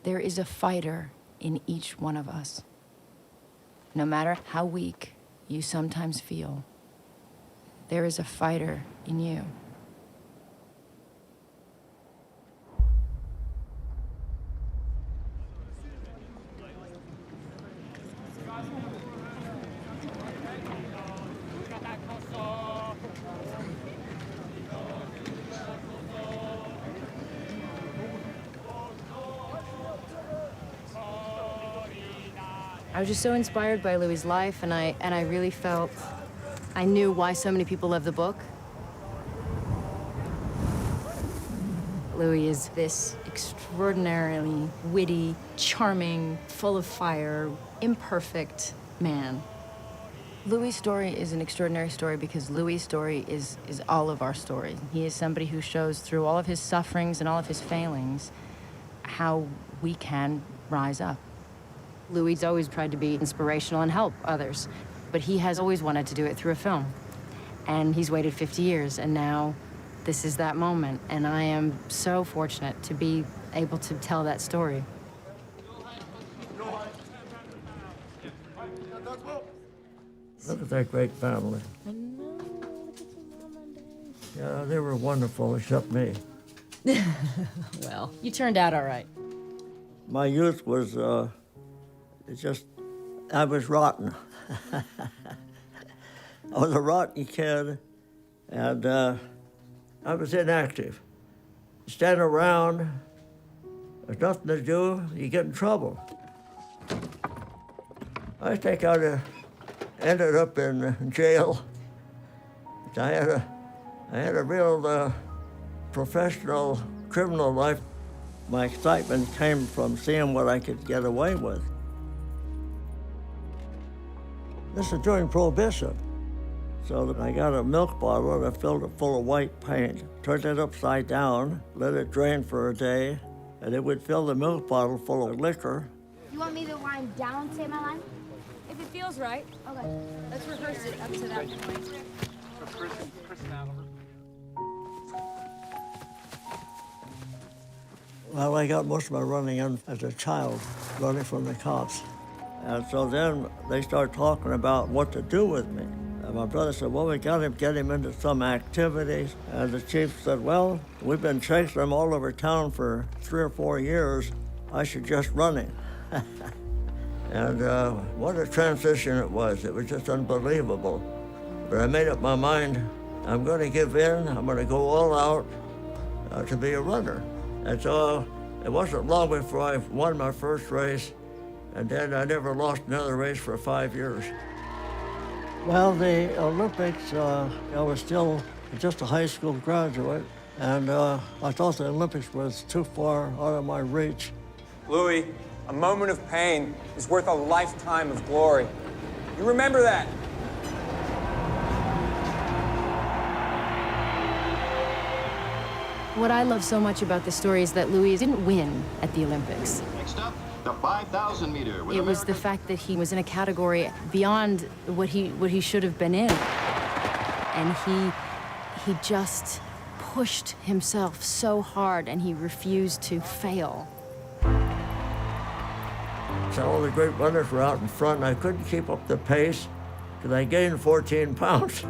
There is a fighter in each one of us. No matter how weak you sometimes feel, there is a fighter in you. I was just so inspired by Louis's life, and I really felt I knew why so many people love the book. Louis is this extraordinarily witty, charming, full of fire, imperfect man. Louis's story is an extraordinary story because Louis's story is all of our story. He is somebody who shows through all of his sufferings and all of his failings how we can rise up. Louis always tried to be inspirational and help others, but he has always wanted to do it through a film. And he's waited 50 years, and now this is that moment, and I am so fortunate to be able to tell that story. Look at that great family. Yeah, they were wonderful, except me. Well, you turned out all right. My youth was, I was rotten. I was a rotten kid, and I was inactive. Stand around, there's nothing to do, you get in trouble. I think I'd ended up in jail. I had a real professional criminal life. My excitement came from seeing what I could get away with. This is during Prohibition. So I got a milk bottle and I filled it full of white paint, turned it upside down, let it drain for a day, and it would fill the milk bottle full of liquor. You want me to rhyme down, say my line? If it feels right. Okay. Let's rehearse it up to that point. Well, I got most of my running in as a child, running from the cops. And so then they started talking about what to do with me. And my brother said, well, we got to get him into some activities. And the chief said, well, we've been chasing him all over town for 3 or 4 years. I should just run him. And what a transition it was. It was just unbelievable. But I made up my mind, I'm going to give in. I'm going to go all out to be a runner. And so it wasn't long before I won my first race, and then I never lost another race for 5 years. Well, the Olympics, I was still just a high school graduate, and I thought the Olympics was too far out of my reach. Louis, a moment of pain is worth a lifetime of glory. You remember that? What I love so much about this story is that Louis didn't win at the Olympics. Next up, the 5,000 meter. It was the fact that he was in a category beyond what he should have been in. And he just pushed himself so hard, and he refused to fail. So all the great runners were out in front, and I couldn't keep up the pace because I gained 14 pounds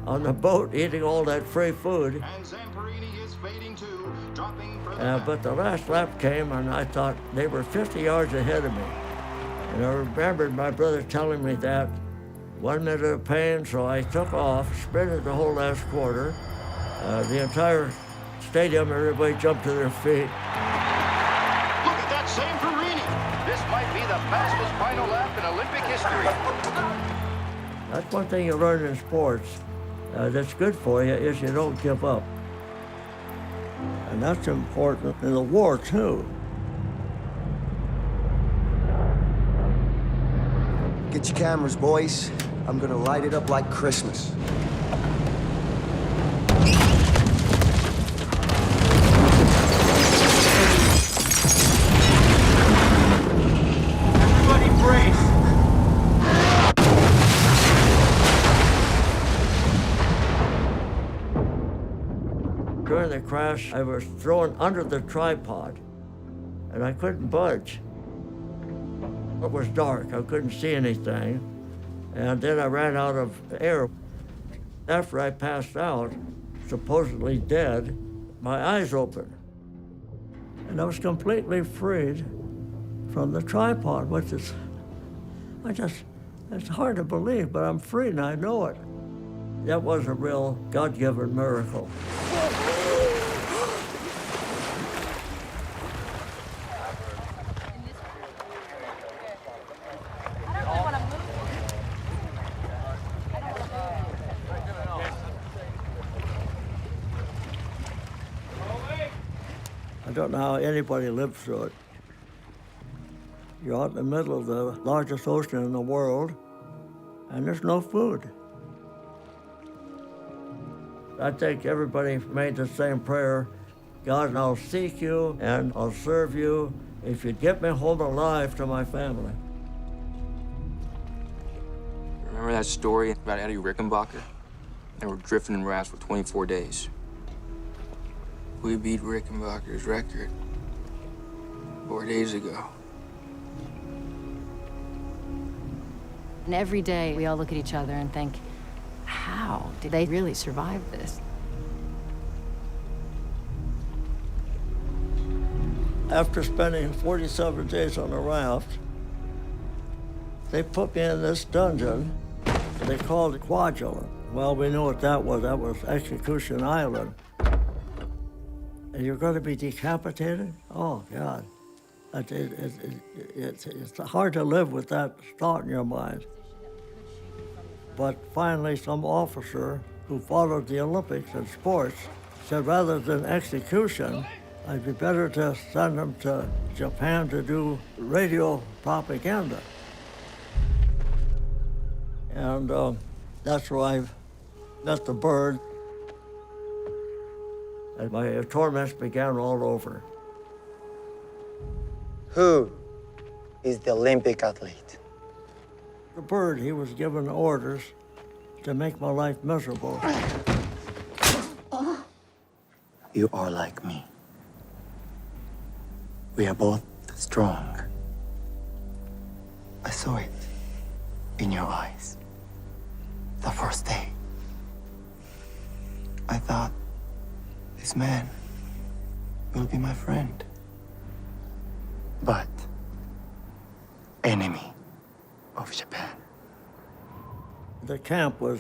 on the boat eating all that free food. And Zamperini is fading too, dropping for But the last lap came, and I thought they were 50 yards ahead of me. And I remembered my brother telling me that. 1 minute of pain, so I took off, sprinted the whole last quarter. The entire stadium, everybody jumped to their feet. Look at that Zamperini! This might be the fastest final lap in Olympic history. That's one thing you learn in sports that's good for you is you don't give up. And that's important in the war, too. Get your cameras, boys. I'm gonna light it up like Christmas. Everybody brace! During the crash, I was thrown under the tripod. and I couldn't budge. It was dark, I couldn't see anything, and then I ran out of air. After I passed out, supposedly dead, my eyes opened. And I was completely freed from the tripod, which is, it's hard to believe, but I'm free and I know it. That was a real God-given miracle. I don't know how anybody lived through it. You're out in the middle of the largest ocean in the world, and there's no food. I think everybody made the same prayer. God, I'll seek you and I'll serve you if you get me home alive to my family. Remember that story about Eddie Rickenbacker? They were drifting in rafts for 24 days. We beat Rickenbacker's record 4 days ago. And every day we all look at each other and think, how did they really survive this? After spending 47 days on a raft, they put me in this dungeon. They called it Quadrant. Well, we knew what that was. That was Execution Island. And you're going to be decapitated? Oh, God. It's hard to live with that thought in your mind. But finally, some officer who followed the Olympics and sports said rather than execution, I'd be better to send them to Japan to do radio propaganda. And that's where I met the bird. And my torments began all over. Who is the Olympic athlete? The bird, he was given orders to make my life miserable. You are like me. We are both strong. I saw it in your eyes the first day. I thought, this man will be my friend. But enemy of Japan. The camp was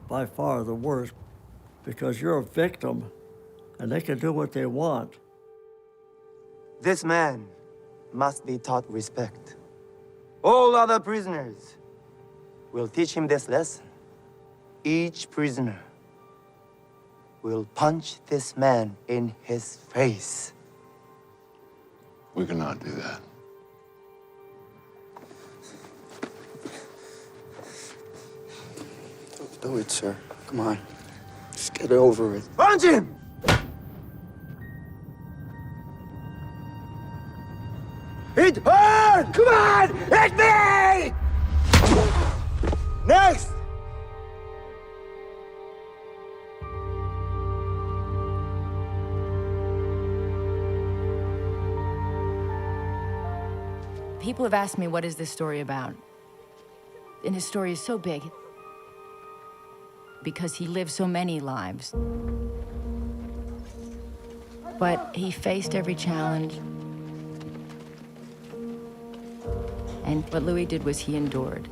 by far the worst because you're a victim and they can do what they want. This man must be taught respect. All other prisoners will teach him this lesson. Each prisoner will punch this man in his face. We cannot do that. Don't do it, sir. Come on. Just get over it. Punch him! Hit hard! Come on! Hit me! Next! People have asked me, what is this story about? And his story is so big because he lived so many lives. But he faced every challenge. And what Louis did was he endured.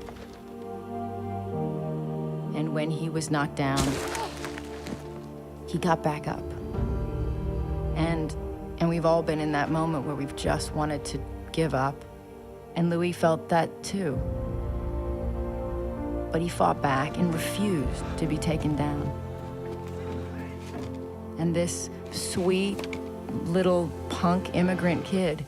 And when he was knocked down, he got back up. And we've all been in that moment where we've just wanted to give up. And Louis felt that too. But he fought back and refused to be taken down. And this sweet little punk immigrant kid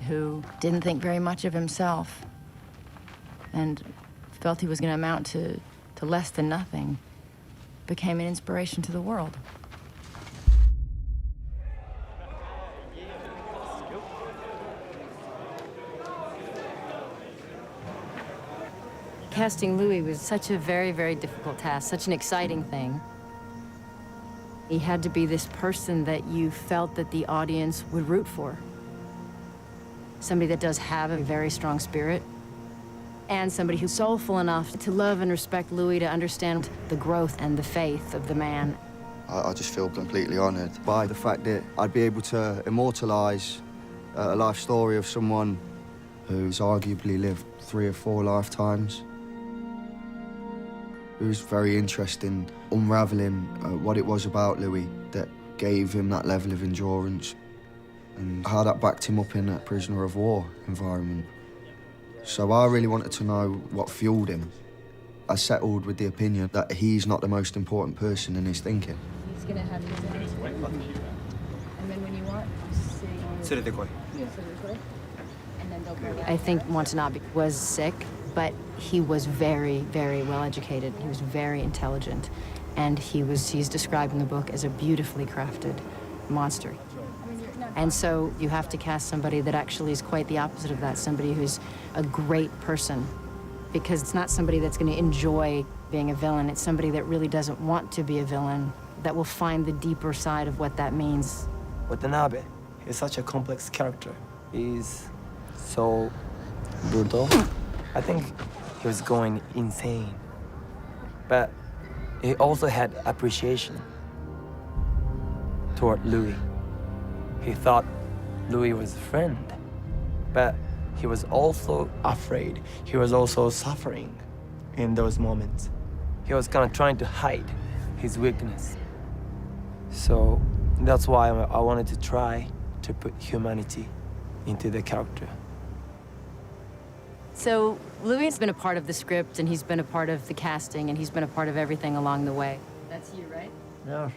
who didn't think very much of himself and felt he was going to amount to less than nothing, became an inspiration to the world. Casting Louis was such a very, very difficult task, such an exciting thing. He had to be this person that you felt that the audience would root for. Somebody that does have a very strong spirit, and somebody who's soulful enough to love and respect Louis, to understand the growth and the faith of the man. I just feel completely honored by the fact that I'd be able to immortalize a life story of someone who's arguably lived 3 or 4 lifetimes. It was very interesting unraveling what it was about Louis that gave him that level of endurance and how that backed him up in a prisoner of war environment. So I really wanted to know what fueled him. I settled with the opinion that he's not the most important person in his thinking. He's gonna have his answer. And then when you want, I think Watanabe was sick, but he was very, very well educated. He was very intelligent. And he's described in the book as a beautifully crafted monster. And so you have to cast somebody that actually is quite the opposite of that, somebody who's a great person. Because it's not somebody that's going to enjoy being a villain. It's somebody that really doesn't want to be a villain, that will find the deeper side of what that means. Watanabe is such a complex character. He's so brutal. I think he was going insane. But he also had appreciation toward Louis. He thought Louis was a friend, but he was also afraid. He was also suffering in those moments. He was kind of trying to hide his weakness. So that's why I wanted to try to put humanity into the character. So Louis has been a part of the script, and he's been a part of the casting, and he's been a part of everything along the way. That's you, right? Yes.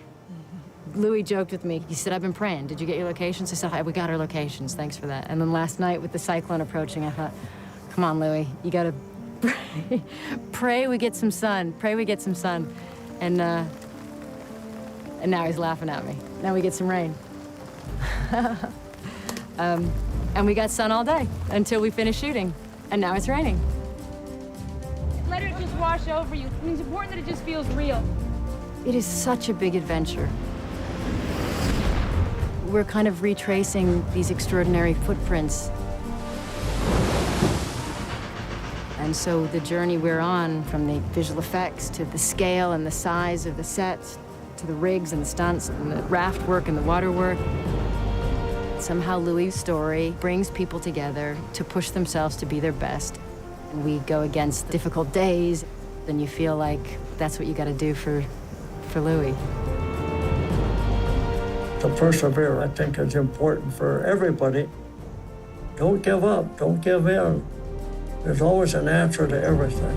Louis joked with me. He said, I've been praying. Did you get your locations? I said, "Hi, we got our locations. Thanks for that." And then last night with the cyclone approaching, I thought, come on, Louis, you gotta pray. Pray we get some sun. Pray we get some sun. And now he's laughing at me. Now we get some rain. And we got sun all day until we finish shooting. And now it's raining. Let it just wash over you. I mean, it's important that it just feels real. It is such a big adventure. We're kind of retracing these extraordinary footprints. And so the journey we're on, from the visual effects to the scale and the size of the sets, to the rigs and the stunts and the raft work and the water work, somehow Louis' story brings people together to push themselves to be their best. And we go against difficult days, then you feel like that's what you got to do for Louis. To persevere, I think, is important for everybody. Don't give up, don't give in. There's always an answer to everything.